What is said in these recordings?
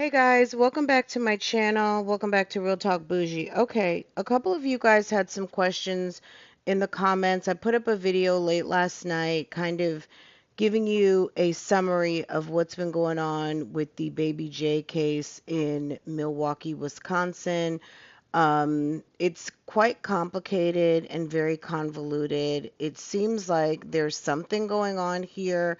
Hey guys, welcome back to my channel. Welcome back to Real Talk Bougie. Okay, a couple of you guys had some questions in the comments. I put up a video late last night kind of giving you a summary of what's been going on with the Baby J case in Milwaukee, Wisconsin. It's quite complicated and very convoluted. It seems like there's something going on here,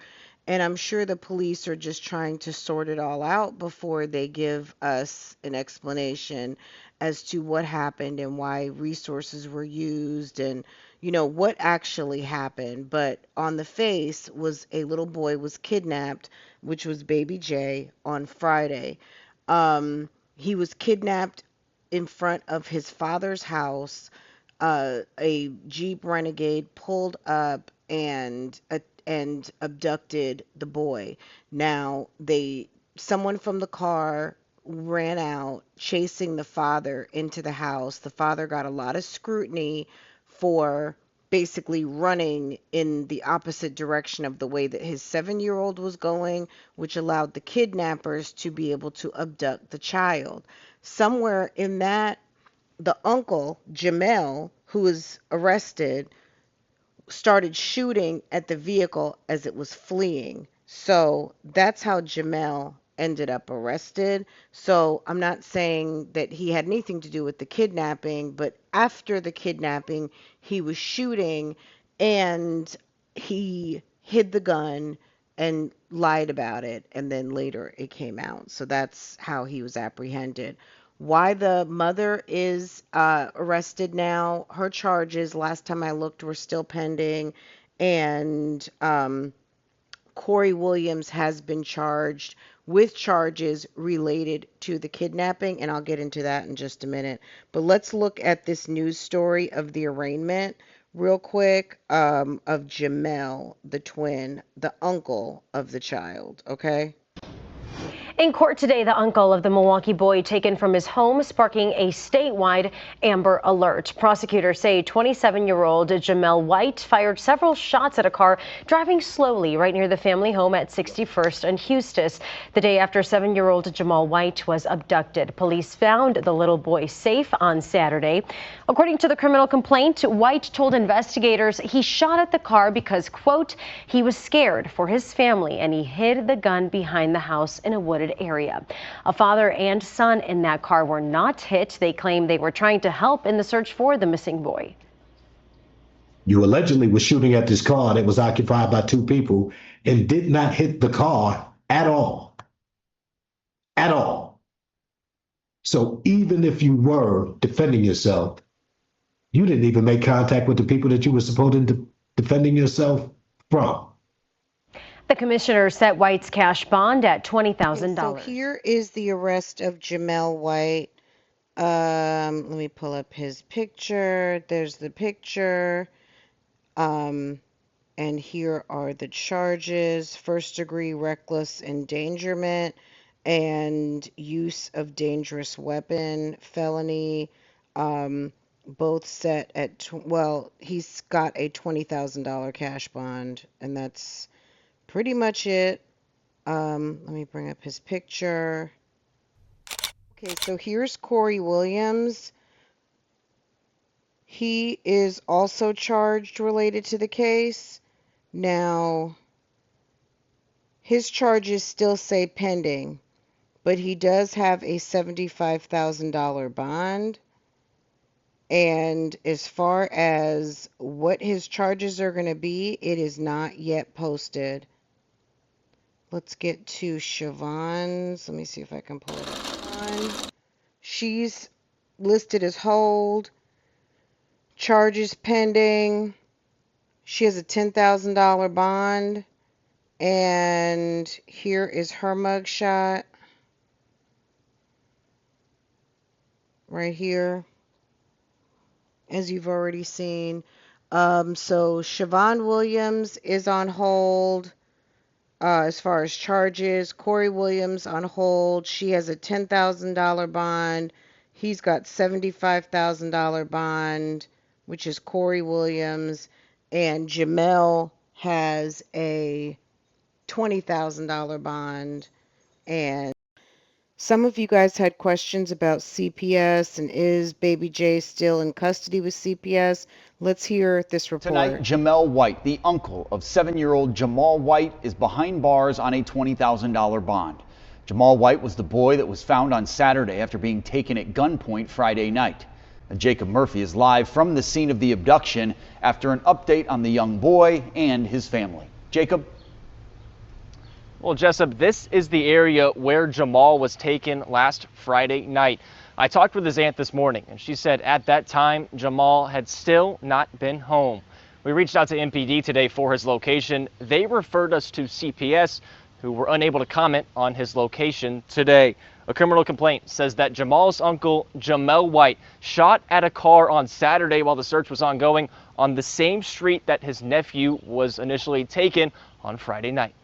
and I'm sure the police are just trying to sort it all out before they give us an explanation as to what happened and why resources were used and what actually happened. But on the face was a little boy was kidnapped, which was baby J on Friday. He was kidnapped in front of his father's house. A Jeep Renegade pulled up and abducted the boy. Now someone from the car ran out chasing the father into the house. The father got a lot of scrutiny for basically running in the opposite direction of the way that his 7-year-old was going, which allowed the kidnappers to be able to abduct the child. Somewhere in that, the uncle, Jamal, who was arrested, started shooting at the vehicle as it was fleeing. So that's how Jamal ended up arrested. So I'm not saying that he had anything to do with the kidnapping, but after the kidnapping, he was shooting and he hid the gun and lied about it. And then later it came out. So that's how he was apprehended. Why the mother is arrested now, her charges, last time I looked, were still pending. And Corey Williams has been charged with charges related to the kidnapping. And I'll get into that in just a minute. But let's look at this news story of the arraignment real quick, of Jamal, the twin, the uncle of the child. Okay. In court today, the uncle of the Milwaukee boy taken from his home, sparking a statewide Amber Alert. Prosecutors say 27-year-old Jamal White fired several shots at a car driving slowly right near the family home at 61st and Eustis the day after 7-year-old Jamal White was abducted. Police found the little boy safe on Saturday. According to the criminal complaint, White told investigators he shot at the car because, quote, he was scared for his family and he hid the gun behind the house in a wooded area. A father and son in that car were not hit. They claim they were trying to help in the search for the missing boy. You allegedly was shooting at this car that was occupied by two people and did not hit the car at all. At all. So even if you were defending yourself, you didn't even make contact with the people that you were supposed to defending yourself from. The commissioner set White's cash bond at $20,000. So here is the arrest of Jamal White. Let me pull up his picture. There's the picture. And here are the charges: first-degree reckless endangerment and use of dangerous weapon felony. Both set at, well, he's got a $20,000 cash bond, and that's pretty much it. Let me bring up his picture. Okay, so here's Corey Williams. He is also charged related to the case. Now, his charges still say pending, but he does have a $75,000 bond. And as far as what his charges are going to be, it is not yet posted. Let's get to Siobhan's. Let me see if I can pull it up. She's listed as hold. Charges pending. She has a $10,000 bond. And here is her mugshot. Right here. As you've already seen. So Siobhan Williams is on hold. As far as charges, Corey Williams on hold. She has a $10,000 bond. He's got $75,000 bond, which is Corey Williams. And Jamel has a $20,000 bond. And Some of you guys had questions about CPS and is Baby J still in custody with CPS? Let's hear this Tonight, report. Jamal White, the uncle of 7-year-old Jamal White, is behind bars on a $20,000 bond. Jamal White was the boy that was found on Saturday after being taken at gunpoint Friday night. Jacob Murphy is live from the scene of the abduction after an update on the young boy and his family. Jacob? Well, Jessup, this is the area where Jamal was taken last Friday night. I talked with his aunt this morning, and she said at that time, Jamal had still not been home. We reached out to MPD today for his location. They referred us to CPS, who were unable to comment on his location today. A criminal complaint says that Jamal's uncle, Jamal White, shot at a car on Saturday while the search was ongoing on the same street that his nephew was initially taken on Friday night.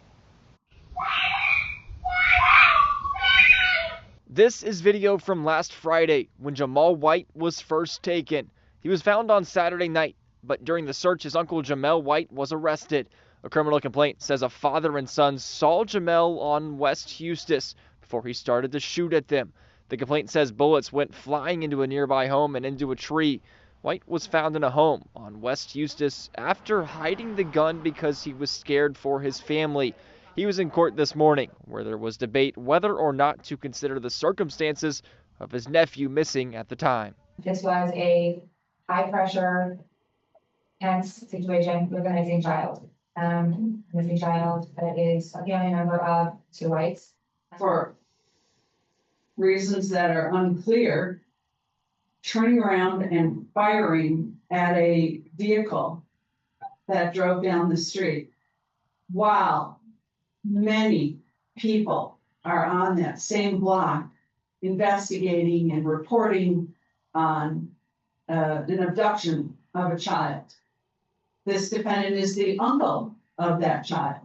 This is video from last Friday when Jamal White was first taken. He was found on Saturday night, but during the search, his uncle Jamal White was arrested. A criminal complaint says a father and son saw Jamal on West Eustis before he started to shoot at them. The complaint says bullets went flying into a nearby home and into a tree. White was found in a home on West Eustis after hiding the gun because he was scared for his family. He was in court this morning, where there was debate whether or not to consider the circumstances of his nephew missing at the time. This was a high-pressure, tense situation with a missing child. Missing child that is a family member of two Whites. For reasons that are unclear, turning around and firing at a vehicle that drove down the street. While many people are on that same block investigating and reporting on an abduction of a child. This defendant is the uncle of that child.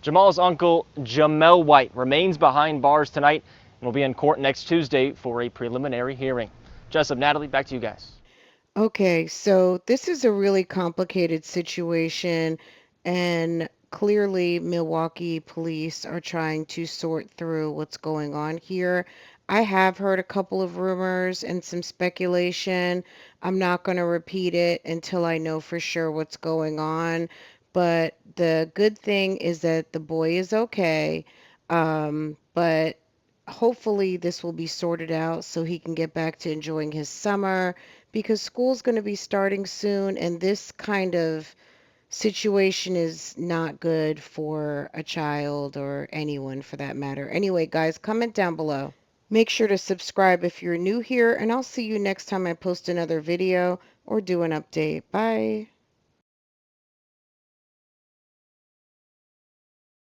Jamal's uncle, Jamal White, remains behind bars tonight and will be in court next Tuesday for a preliminary hearing. Jessup, Natalie, back to you guys. Okay, so this is a really complicated situation, and clearly Milwaukee police are trying to sort through what's going on here. I have heard a couple of rumors and some speculation. I'm not going to repeat it until I know for sure what's going on, but the good thing is that the boy is okay. But hopefully this will be sorted out so he can get back to enjoying his summer because school's going to be starting soon, and this kind of situation is not good for a child or anyone for that matter. Anyway, guys, comment down below. Make sure to subscribe if you're new here, and I'll see you next time I post another video or do an update. Bye.